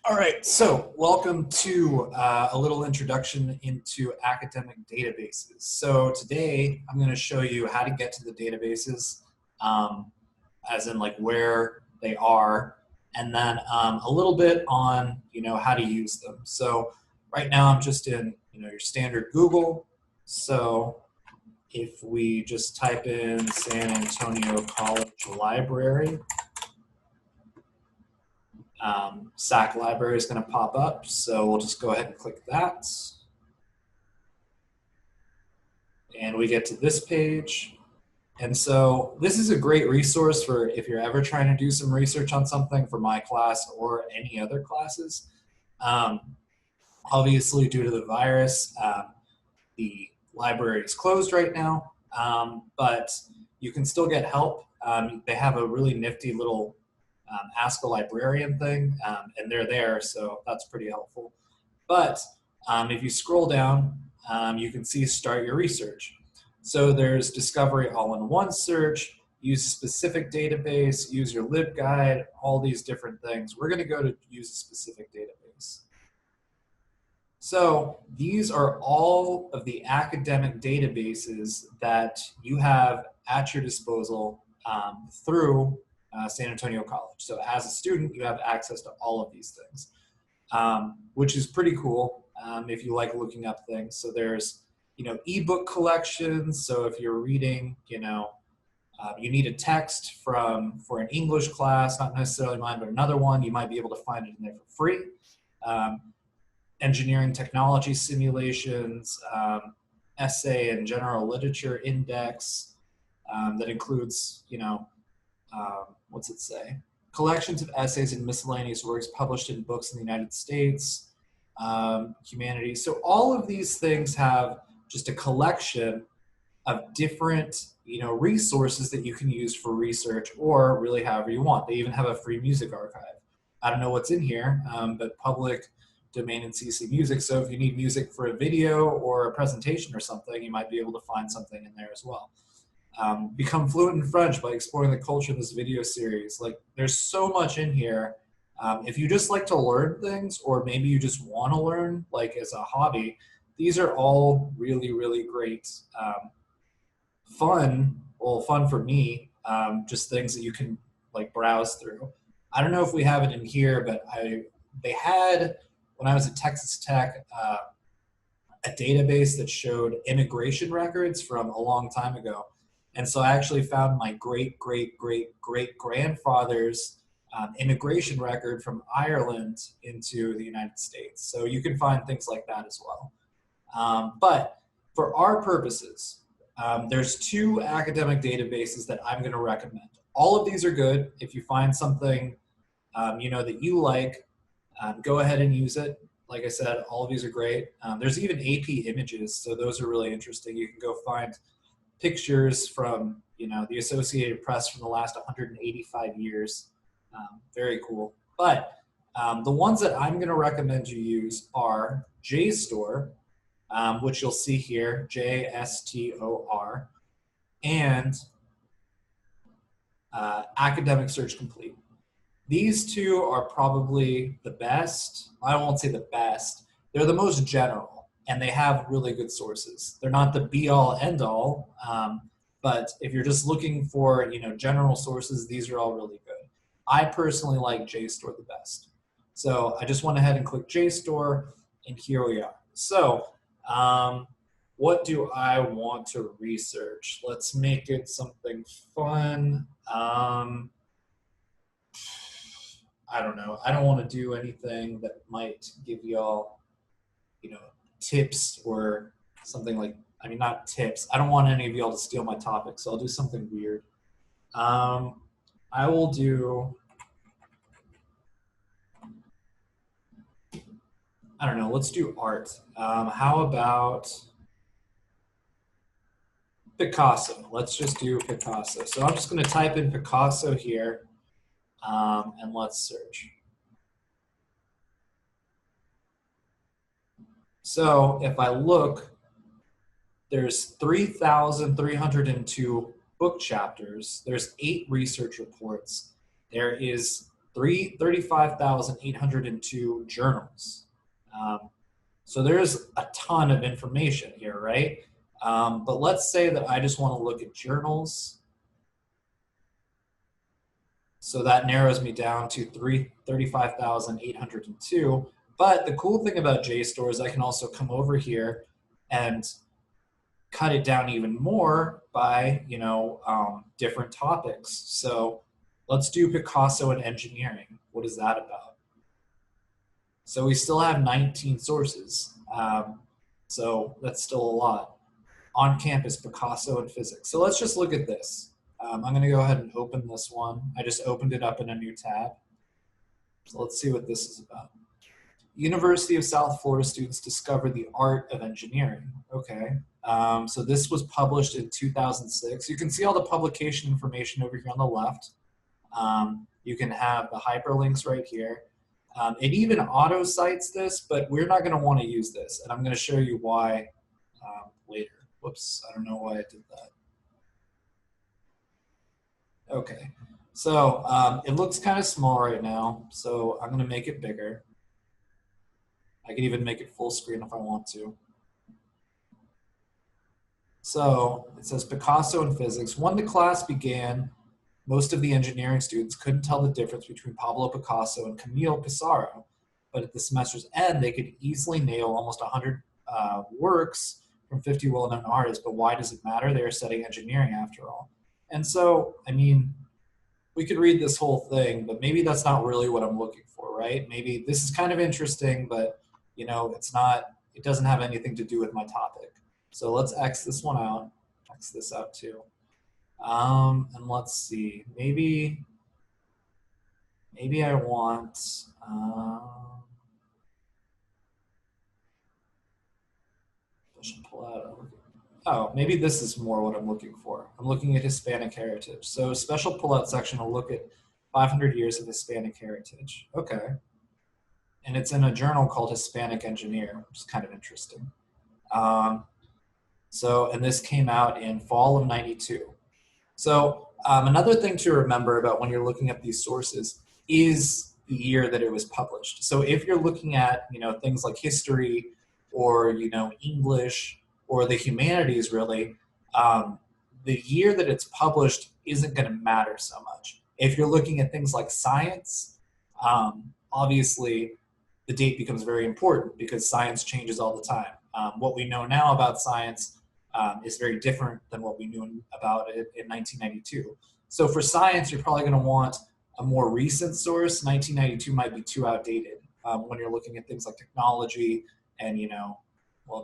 All right, so welcome to a little introduction into academic databases. So today I'm going to show you how to get to the databases, as in like where they are, and then a little bit on how to use them. So right now I'm just in your standard Google. So if we just type in San Antonio College Library, SAC library is going to pop up, so we'll just go ahead and click that. And we get to this page. And so this is a great resource for if you're ever trying to do some research on something for my class or any other classes. Obviously, due to the virus, the library is closed right now, but you can still get help. They have a really nifty little Ask a Librarian thing, and they're there, so that's pretty helpful. But if you scroll down, you can see Start Your Research. So there's Discovery All-in-One Search, use a specific database, use your LibGuide, all these different things. We're going to go to use a specific database. So these are all of the academic databases that you have at your disposal through San Antonio College. So as a student, you have access to all of these things, which is pretty cool if you like looking up things. So there's, ebook collections. So if you're reading, you need a text for an English class, not necessarily mine, but another one, you might be able to find it in there for free. Engineering technology simulations, essay and general literature index that includes, what's it say? Collections of essays and miscellaneous works published in books in the United States, humanities. So all of these things have just a collection of different, resources that you can use for research or really however you want. They even have a free music archive. I don't know what's in here, but public domain and CC music. So if you need music for a video or a presentation or something, you might be able to find something in there as well. Become fluent in French by exploring the culture of this video series. Like, there's so much in here. If you just like to learn things, or maybe you just want to learn, like as a hobby, these are all really, really great. Fun for me, just things that you can like browse through. I don't know if we have it in here, but they had, when I was at Texas Tech, a database that showed immigration records from a long time ago. And so I actually found my great-great-great-great-grandfather's immigration record from Ireland into the United States. So you can find things like that as well. But for our purposes, there's two academic databases that I'm going to recommend. All of these are good. If you find something that you like, go ahead and use it. Like I said, all of these are great. There's even AP images, so those are really interesting. You can go find pictures from the Associated Press from the last 185 years. Very cool. But the ones that I'm going to recommend you use are JSTOR, which you'll see here, JSTOR, and Academic Search Complete. These two are probably the best. I won't say the best. They're the most general, and they have really good sources. They're not the be-all, end-all, but if you're just looking for general sources, these are all really good. I personally like JSTOR the best. So I just went ahead and clicked JSTOR, and here we are. So what do I want to research? Let's make it something fun. I don't know. I don't want to do anything that might give y'all, tips or something like, not tips. I don't want any of y'all to steal my topic, so I'll do something weird. I will do, I don't know, let's do art. How about Picasso? Let's just do Picasso. So I'm just going to type in Picasso here. And let's search. So if I look, there's 3,302 book chapters. There's 8 research reports. There is 35,802 journals. Um, so there's a ton of information here, right? But let's say that I just want to look at journals. So that narrows me down to 35,802. But the cool thing about JSTOR is I can also come over here and cut it down even more by, different topics. So let's do Picasso and engineering. What is that about? So we still have 19 sources. So that's still a lot. On campus, Picasso and physics. So let's just look at this. I'm going to go ahead and open this one. I just opened it up in a new tab. So let's see what this is about. University of South Florida students discover the art of engineering. Okay. So this was published in 2006. You can see all the publication information over here on the left. You can have the hyperlinks right here. It even auto cites this, but we're not going to want to use this. And I'm going to show you why later. Whoops, I don't know why I did that. Okay, so it looks kind of small right now, so I'm going to make it bigger. I can even make it full screen if I want to. So it says Picasso and physics. When the class began, most of the engineering students couldn't tell the difference between Pablo Picasso and Camille Pissarro, but at the semester's end, they could easily nail almost 100 works from 50 well-known artists. But why does it matter? They are studying engineering after all. And so, I mean, we could read this whole thing, but maybe that's not really what I'm looking for, right? Maybe this is kind of interesting, but it's not, it doesn't have anything to do with my topic. So let's X this one out, X this out too. And let's see, maybe I want, pull out. Oh, maybe this is more what I'm looking for. I'm looking at Hispanic heritage. So special pullout section will look at 500 years of Hispanic heritage. Okay. And it's in a journal called Hispanic Engineer, which is kind of interesting. And this came out in fall of '92. So another thing to remember about when you're looking at these sources is the year that it was published. So if you're looking at, things like history or, English or the humanities really, the year that it's published isn't going to matter so much. If you're looking at things like science, obviously the date becomes very important because science changes all the time. What we know now about science is very different than what we knew about it in 1992. So for science, you're probably going to want a more recent source. 1992 might be too outdated when you're looking at things like technology and,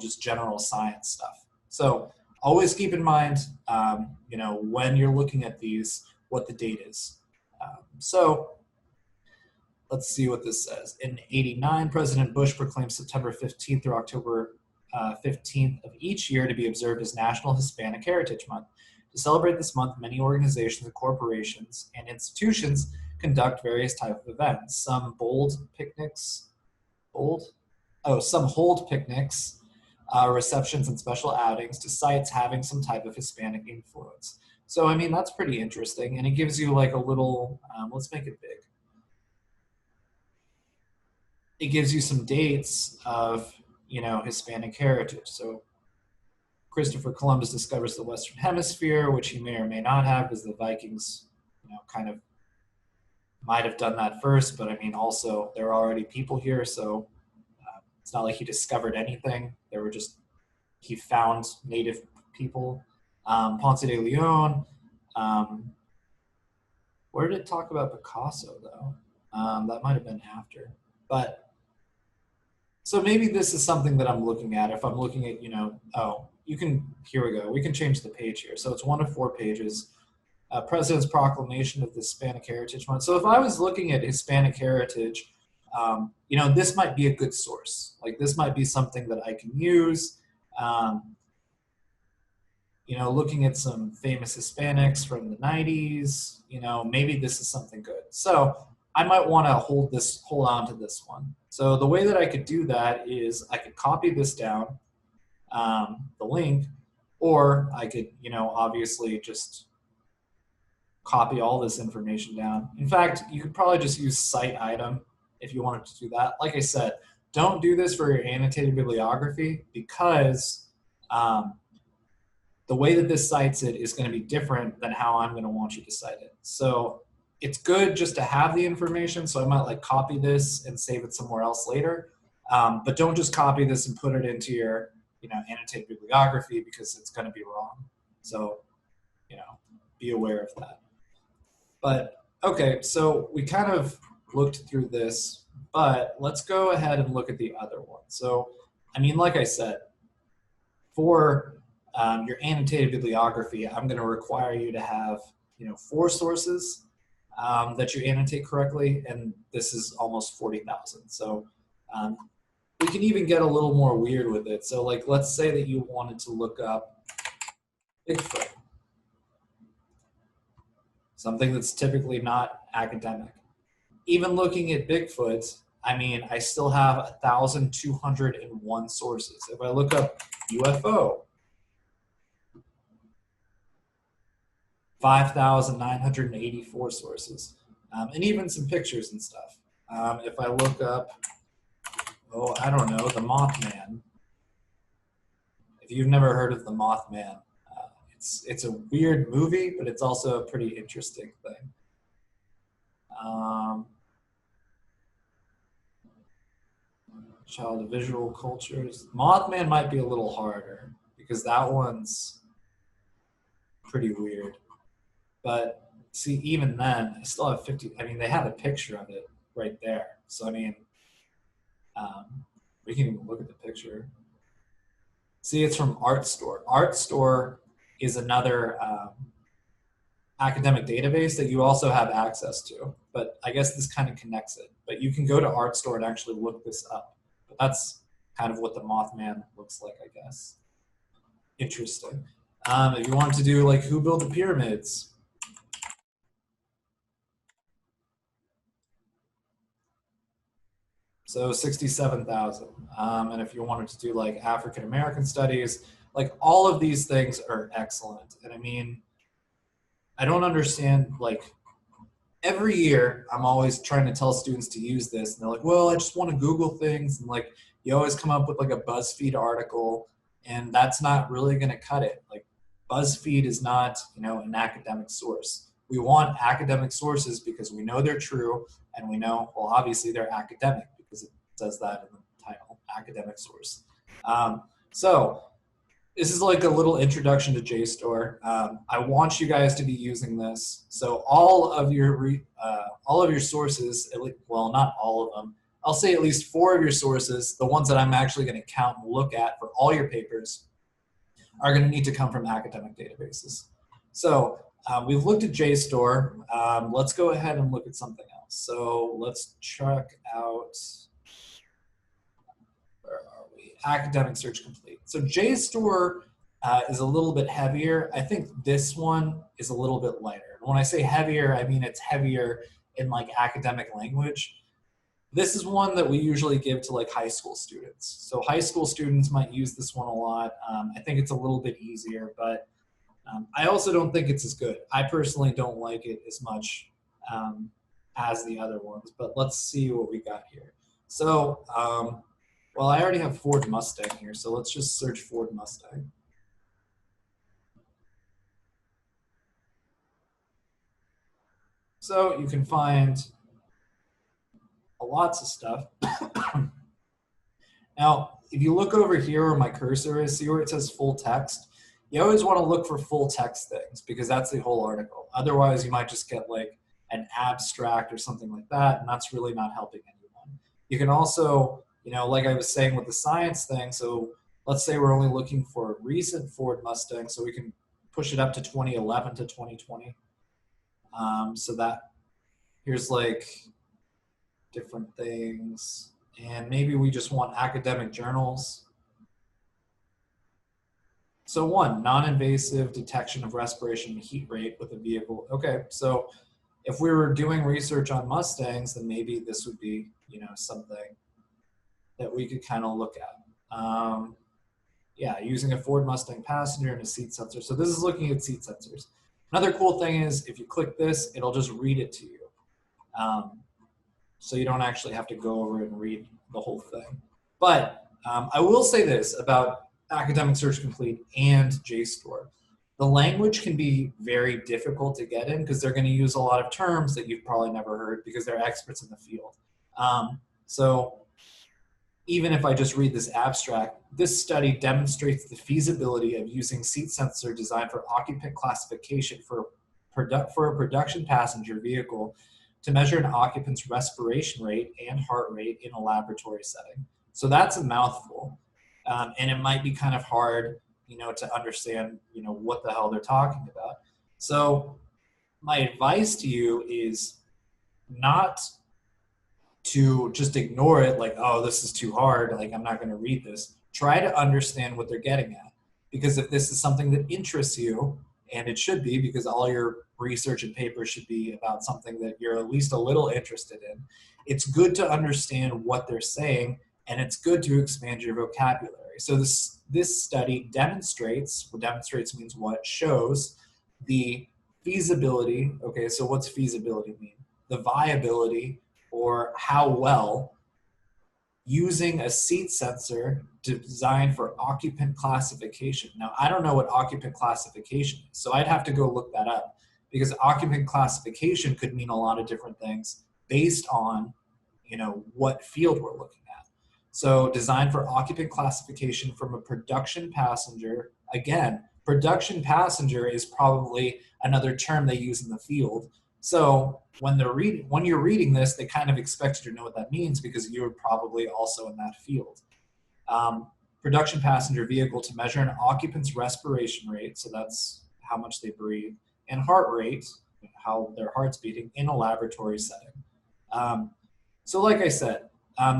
just general science stuff. So always keep in mind, when you're looking at these, what the date is. So let's see what this says. In '89, President Bush proclaimed September 15th through October 15th of each year to be observed as National Hispanic Heritage Month. To celebrate this month, many organizations and corporations and institutions conduct various types of events. Some hold picnics, receptions, and special outings to sites having some type of Hispanic influence. So, I mean, that's pretty interesting. And it gives you like a little, let's make it big. It gives you some dates of, Hispanic heritage. So Christopher Columbus discovers the Western Hemisphere, which he may or may not have, because the Vikings, kind of might have done that first. But I mean, also there are already people here, so it's not like he discovered anything. He found native people. Ponce de Leon. Where did it talk about Picasso though? That might have been after, but. So maybe this is something that I'm looking at. If I'm looking at, here we go. We can change the page here. So it's 1 of 4 pages. President's Proclamation of the Hispanic Heritage Month. So if I was looking at Hispanic heritage, this might be a good source. Like this might be something that I can use. Looking at some famous Hispanics from the 90s, maybe this is something good. So I might want to hold on to this one. So the way that I could do that is I could copy this down, the link, or I could, obviously just copy all this information down. In fact, you could probably just use cite item if you wanted to do that. Like I said, don't do this for your annotated bibliography because the way that this cites it is going to be different than how I'm going to want you to cite it. So it's good just to have the information. So I might like copy this and save it somewhere else later. But don't just copy this and put it into your annotated bibliography because it's going to be wrong. So be aware of that. But okay, so we kind of looked through this, but let's go ahead and look at the other one. So, I mean, like I said, for your annotated bibliography, I'm going to require you to have 4 sources that you annotate correctly, and this is almost 40,000. So we can even get a little more weird with it. So like, let's say that you wanted to look up Bigfoot, something that's typically not academic. Even looking at Bigfoot, I mean, I still have 1,201 sources. If I look up UFO, 5,984 sources, and even some pictures and stuff. If I look up, I don't know, the Mothman. If you've never heard of the Mothman, it's a weird movie, but it's also a pretty interesting thing. Child of visual cultures. Mothman might be a little harder because that one's pretty weird. But see, even then, I still have 50. I mean, they have a picture of it right there. So, I mean, we can even look at the picture. See, it's from Art Store. Art Store is another academic database that you also have access to. But I guess this kind of connects it. But you can go to Art Store and actually look this up. But that's kind of what the Mothman looks like, I guess. Interesting. If you want to do like who built the pyramids, so 67,000. And if you wanted to do like African American studies, like all of these things are excellent. And I mean, I don't understand, like every year I'm always trying to tell students to use this and they're like, well, I just want to Google things. And like, you always come up with like a BuzzFeed article and that's not really going to cut it. Like BuzzFeed is not, an academic source. We want academic sources because we know they're true and we know, well, obviously they're academic because it says that in the title, academic source. So this is like a little introduction to JSTOR. I want you guys to be using this. So all of your sources, well, not all of them, I'll say at least 4 of your sources, the ones that I'm actually going to count and look at for all your papers, are going to need to come from academic databases. So we've looked at JSTOR. Let's go ahead and look at something else. So let's check out, where are we? Academic search complete. So JSTOR is a little bit heavier. I think this one is a little bit lighter. When I say heavier, I mean it's heavier in like academic language. This is one that we usually give to like high school students. So high school students might use this one a lot. I think it's a little bit easier, but I also don't think it's as good. I personally don't like it as much as the other ones, but let's see what we got here. So, well, I already have Ford Mustang here, so let's just search Ford Mustang. So you can find lots of stuff. Now, if you look over here where my cursor is, see where it says full text? You always want to look for full text things because that's the whole article. Otherwise, you might just get like an abstract or something like that, and that's really not helping anyone. You can also, like I was saying with the science thing, so let's say we're only looking for recent Ford Mustang, so we can push it up to 2011 to 2020. So that here's like different things. And maybe we just want academic journals. So 1, non-invasive detection of respiration and heat rate with a vehicle. Okay, so if we were doing research on Mustangs, then maybe this would be, something that we could kind of look at. Yeah, using a Ford Mustang passenger and a seat sensor. So this is looking at seat sensors. Another cool thing is if you click this, it'll just read it to you. So you don't actually have to go over and read the whole thing. But I will say this about Academic Search Complete and JSTOR. The language can be very difficult to get in because they're going to use a lot of terms that you've probably never heard because they're experts in the field. So even if I just read this abstract, this study demonstrates the feasibility of using seat sensor designed for occupant classification for a production passenger vehicle to measure an occupant's respiration rate and heart rate in a laboratory setting. So that's a mouthful. And it might be kind of hard, to understand, what the hell they're talking about. So my advice to you is not to just ignore it like, oh, this is too hard, like I'm not going to read this. Try to understand what they're getting at. Because if this is something that interests you, and it should be because all your research and papers should be about something that you're at least a little interested in, it's good to understand what they're saying, and it's good to expand your vocabulary. So this study demonstrates, what demonstrates means what, shows the feasibility. Okay, so what's feasibility mean? The viability, or how well, using a seat sensor designed for occupant classification. Now, I don't know what occupant classification is, so I'd have to go look that up because occupant classification could mean a lot of different things based on, what field we're looking at. So designed for occupant classification from a production passenger. Again, production passenger is probably another term they use in the field. So when you're reading this, they kind of expect you to know what that means because you're probably also in that field. Production passenger vehicle to measure an occupant's respiration rate, so that's how much they breathe, and heart rate, how their heart's beating in a laboratory setting. So like I said,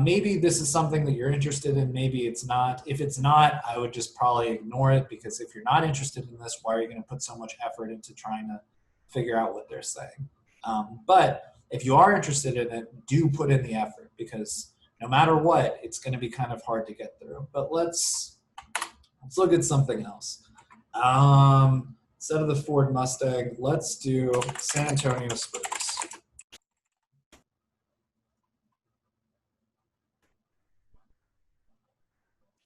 maybe this is something that you're interested in, maybe it's not. If it's not, I would just probably ignore it because if you're not interested in this, why are you going to put so much effort into trying to figure out what they're saying? But if you are interested in it, do put in the effort because no matter what, it's going to be kind of hard to get through. But let's look at something else. Instead of the Ford Mustang, let's do San Antonio Spurs.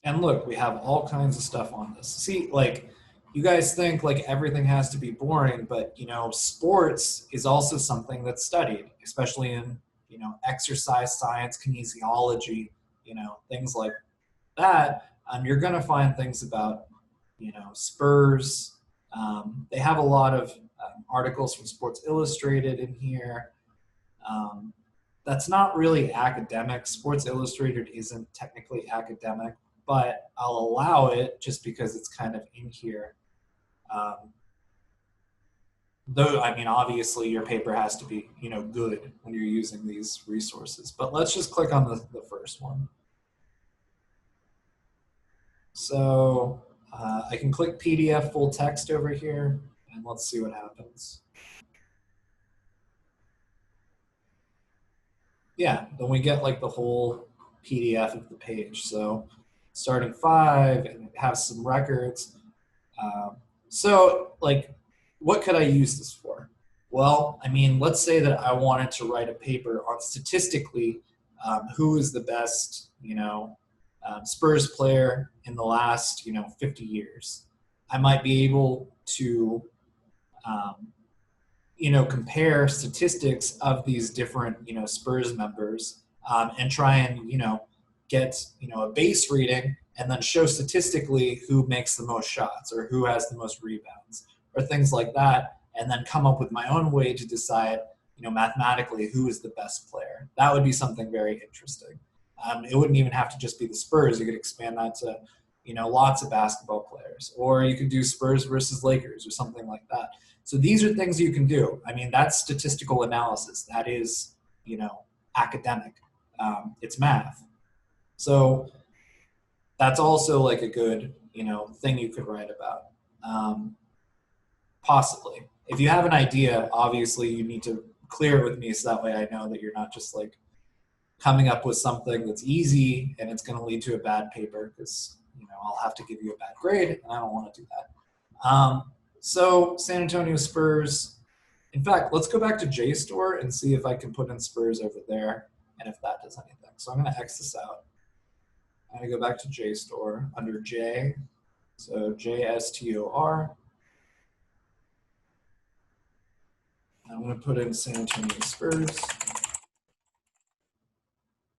And look, we have all kinds of stuff on this. See, like, you guys think like everything has to be boring, but sports is also something that's studied, especially in exercise science, kinesiology, things like that. You're going to find things about Spurs. They have a lot of articles from Sports Illustrated in here. That's not really academic. Sports Illustrated isn't technically academic, but I'll allow it just because it's kind of in here. Though, I mean, obviously your paper has to be, good when you're using these resources. But let's just click on the first one. So I can click PDF full text over here, and let's see what happens. Yeah, then we get like the whole PDF of the page. So starting 5, and it has some records. So like, what could I use this for? Well, I mean, let's say that I wanted to write a paper on statistically who is the best, Spurs player in the last, 50 years. I might be able to, compare statistics of these different, Spurs members and try and, get, a base reading and then show statistically who makes the most shots or who has the most rebounds or things like that, and then come up with my own way to decide, mathematically who is the best player. That would be something very interesting. It wouldn't even have to just be the Spurs. You could expand that to, lots of basketball players, or you could do Spurs versus Lakers or something like that. So these are things you can do. I mean, that's statistical analysis. That is, academic. It's math. So that's also like a good, thing you could write about. Possibly. If you have an idea, obviously you need to clear it with me so that way I know that you're not just like coming up with something that's easy and it's going to lead to a bad paper because, I'll have to give you a bad grade and I don't want to do that. So San Antonio Spurs. In fact, let's go back to JSTOR and see if I can put in Spurs over there and if that does anything. So I'm going to X this out. I'm going to go back to JSTOR under J. So JSTOR. I'm going to put in San Antonio Spurs.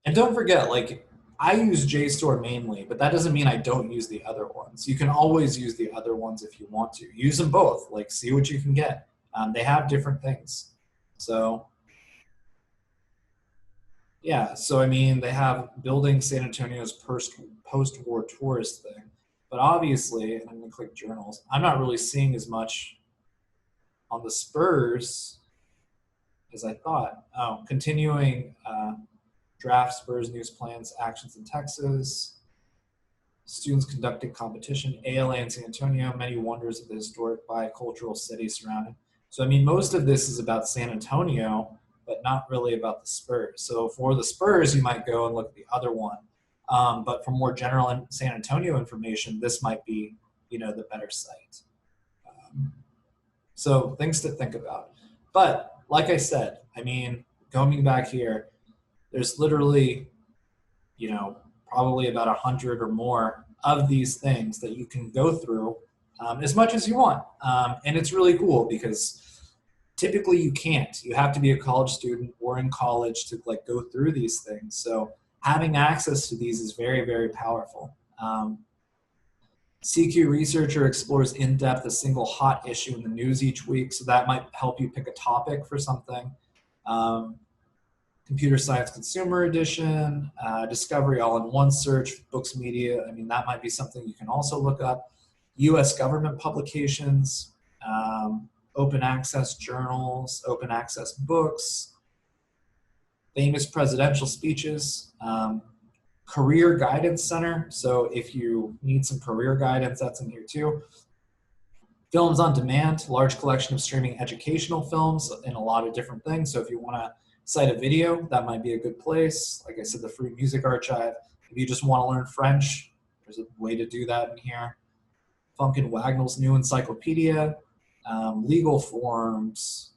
And don't forget, like, I use JSTOR mainly, but that doesn't mean I don't use the other ones. You can always use the other ones if you want to. Use them both. Like, see what you can get. They have different things. So, yeah. So, I mean, they have building San Antonio's post-war tourist thing. But obviously, and I'm going to click journals, I'm not really seeing as much on the Spurs as I thought. Oh, continuing draft Spurs news plans, actions in Texas, students conducting competition, ALA in San Antonio, many wonders of the historic bicultural city surrounding. So, I mean, most of this is about San Antonio, but not really about the Spurs. So for the Spurs, you might go and look at the other one. But for more general San Antonio information, this might be, the better site. So things to think about. But like I said, I mean, going back here, there's literally, probably about 100 or more of these things that you can go through as much as you want. And it's really cool because typically you can't. You have to be a college student or in college to like go through these things. So having access to these is very, very powerful. CQ Researcher explores in depth a single hot issue in the news each week, so that might help you pick a topic for something. Computer Science Consumer Edition, Discovery All-in-One Search, Books Media, I mean, that might be something you can also look up. US government publications, open access journals, open access books, famous presidential speeches, Career Guidance Center. So if you need some career guidance, that's in here too. Films on demand, large collection of streaming educational films and a lot of different things. So if you want to cite a video, that might be a good place. Like I said, the Free Music Archive. If you just want to learn French, there's a way to do that in here. Funkin' Wagnall's New Encyclopedia, legal forms,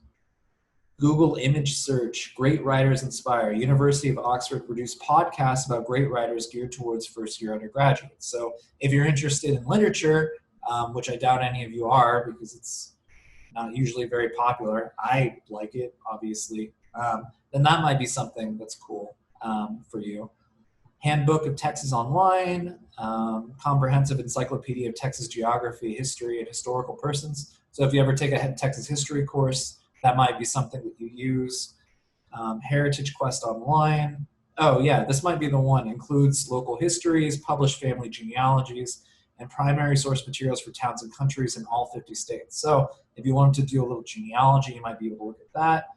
Google image search, great writers inspire. University of Oxford produced podcasts about great writers geared towards first-year undergraduates. So if you're interested in literature, which I doubt any of you are because it's not usually very popular, I like it, obviously, then that might be something that's cool for you. Handbook of Texas Online, Comprehensive Encyclopedia of Texas Geography, History, and Historical Persons. So if you ever take a Texas history course, that might be something that you use. Heritage Quest Online. Oh yeah, this might be the one. Includes local histories, published family genealogies, and primary source materials for towns and countries in all 50 states. So if you wanted to do a little genealogy, you might be able to look at that.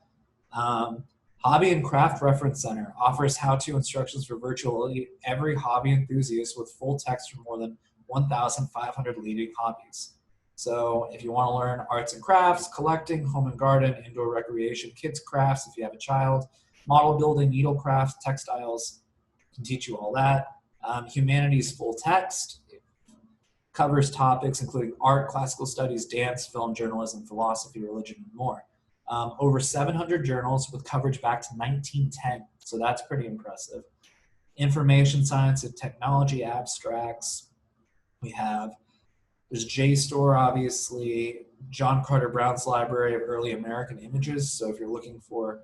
Hobby and Craft Reference Center offers how-to instructions for virtually every hobby enthusiast with full text for more than 1,500 leading hobbies. So if you want to learn arts and crafts, collecting, home and garden, indoor recreation, kids crafts if you have a child, model building, needlecraft, textiles, can teach you all that. Humanities full text covers topics including art, classical studies, dance, film, journalism, philosophy, religion, and more. Over 700 journals with coverage back to 1910, so that's pretty impressive. Information science and technology abstracts. There's JSTOR, obviously, John Carter Brown's Library of Early American Images. So if you're looking for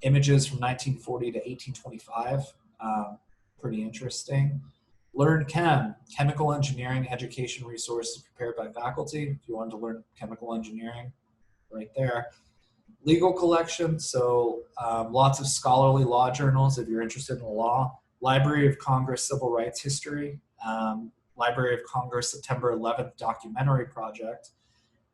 images from 1940 to 1825, pretty interesting. Learn Chem, chemical engineering education resources prepared by faculty. If you wanted to learn chemical engineering, right there. Legal collection, so lots of scholarly law journals if you're interested in law. Library of Congress Civil Rights History. Library of Congress September 11th documentary project.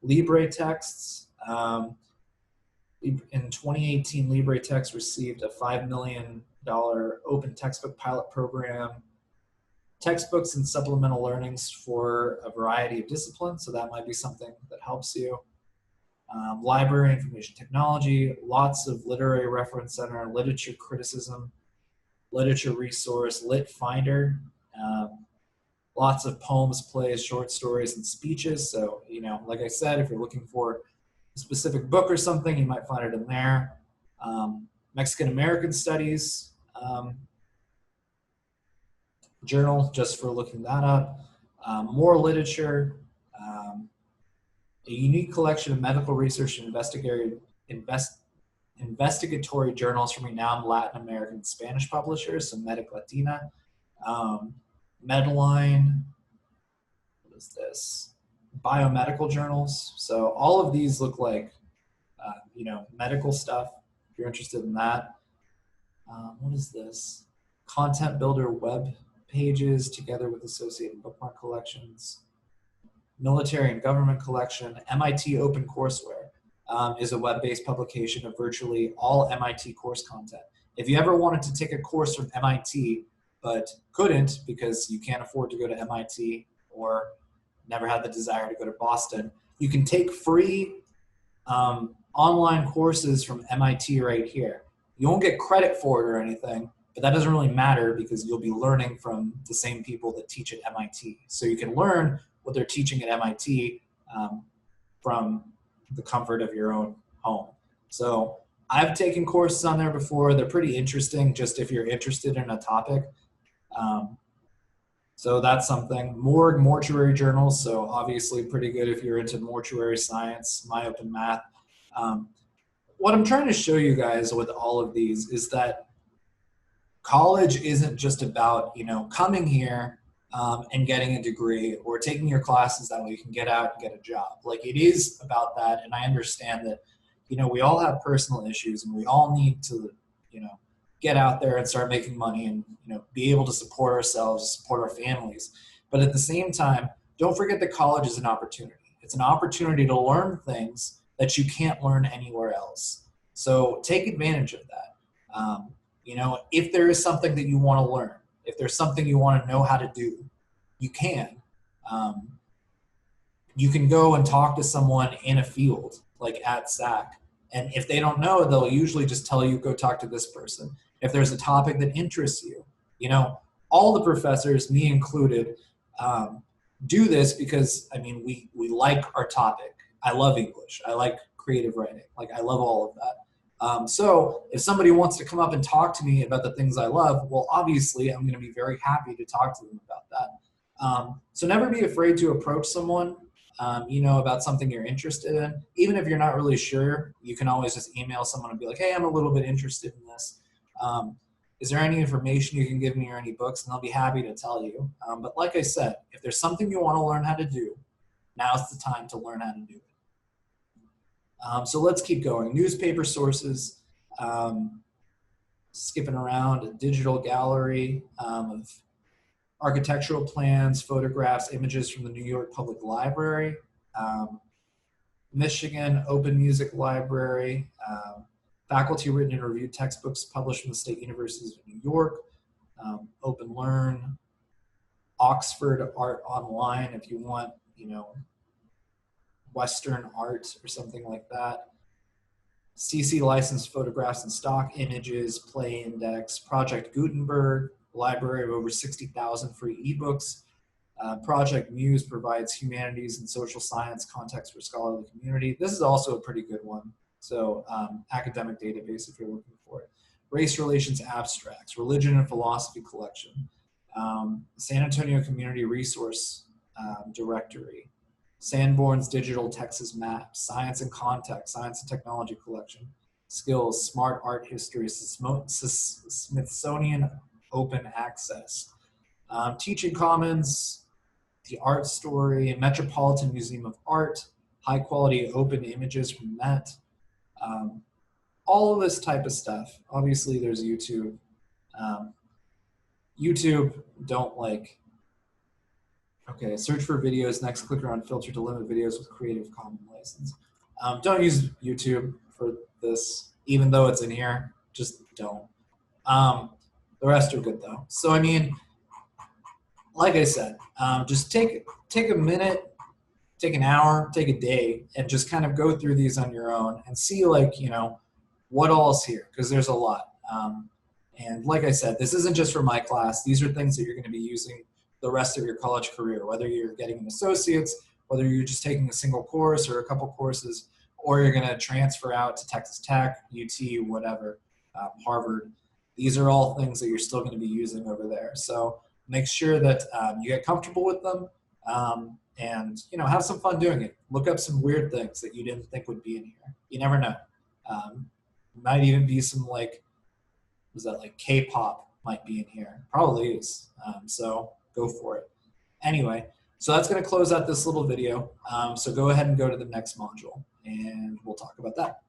Libre Texts. In 2018, Libre Text received a $5 million open textbook pilot program. Textbooks and supplemental learnings for a variety of disciplines, so that might be something that helps you. Library information technology, lots of literary reference center, literature criticism, literature resource, Lit Finder, lots of poems, plays, short stories, and speeches. So, you know, like I said, if you're looking for a specific book or something, you might find it in there. Mexican American Studies journal, just for looking that up. More literature, a unique collection of medical research and investigatory journals from renowned Latin American and Spanish publishers, so Medic Latina, Medline, what is this? Biomedical journals. So all of these look like, you know, medical stuff, if you're interested in that. What is this? Content builder web pages together with associated bookmark collections. Military and government collection. MIT OpenCourseWare is a web-based publication of virtually all MIT course content. If you ever wanted to take a course from MIT but couldn't because you can't afford to go to MIT or never had the desire to go to Boston, you can take free online courses from MIT right here. You won't get credit for it or anything, but that doesn't really matter because you'll be learning from the same people that teach at MIT. So you can learn what they're teaching at MIT from the comfort of your own home. So I've taken courses on there before. They're pretty interesting just if you're interested in a topic. So that's something. Morgue mortuary journals, so obviously pretty good if you're into mortuary science, MyOpenMath. What I'm trying to show you guys with all of these is that college isn't just about, you know, coming here and getting a degree or taking your classes that way you can get out and get a job. Like, it is about that, and I understand that, you know, we all have personal issues and we all need to, you know, get out there and start making money and, you know, be able to support ourselves, support our families. But at the same time, don't forget that college is an opportunity. It's an opportunity to learn things that you can't learn anywhere else. So take advantage of that. You know, if there is something that you want to learn, if there's something you want to know how to do, you can. You can go and talk to someone in a field, like at SAC. And if they don't know, they'll usually just tell you, go talk to this person. If there's a topic that interests you, you know, all the professors, me included, do this because, I mean, we like our topic. I love English. I like creative writing. Like, I love all of that. So if somebody wants to come up and talk to me about the things I love, well, obviously I'm going to be very happy to talk to them about that. So never be afraid to approach someone, you know, about something you're interested in. Even if you're not really sure, you can always just email someone and be like, hey, I'm a little bit interested in this. Is there any information you can give me or any books? And I'll be happy to tell you. But like I said, if there's something you want to learn how to do, now's the time to learn how to do it. So let's keep going. Newspaper sources, skipping around, a digital gallery of architectural plans, photographs, images from the New York Public Library, Michigan Open Music Library, faculty written and reviewed textbooks published from the State Universities of New York, Open Learn, Oxford Art Online if you want, you know, Western art or something like that. CC licensed photographs and stock images, Play Index, Project Gutenberg, library of over 60,000 free ebooks. Project Muse provides humanities and social science context for scholarly community. This is also a pretty good one. So academic database if you're looking for it. Race Relations Abstracts, Religion and Philosophy Collection, San Antonio Community Resource Directory, Sanborn's Digital Texas Maps, Science and Context, Science and Technology Collection, Skills, Smart Art History, Smithsonian Open Access, Teaching Commons, The Art Story, Metropolitan Museum of Art, high quality open images from Met, all of this type of stuff. Obviously there's YouTube. YouTube, don't like, okay, search for videos, next clicker on filter to limit videos with Creative Commons license. Don't use YouTube for this, even though it's in here, just don't. The rest are good though. So I mean, like I said, just take a minute, take an hour, take a day, and just kind of go through these on your own and see, like, you know, what all's here, because there's a lot. And like I said, this isn't just for my class. These are things that you're going to be using the rest of your college career, whether you're getting an associate's, whether you're just taking a single course or a couple courses, or you're going to transfer out to Texas Tech, UT, whatever, Harvard. These are all things that you're still going to be using over there. So make sure that you get comfortable with them, and have some fun doing it. Look up some weird things that you didn't think would be in here. You never know. Might even be some was that like K-pop might be in here. Probably is. So go for it. Anyway, so that's going to close out this little video. So go ahead and go to the next module, and we'll talk about that.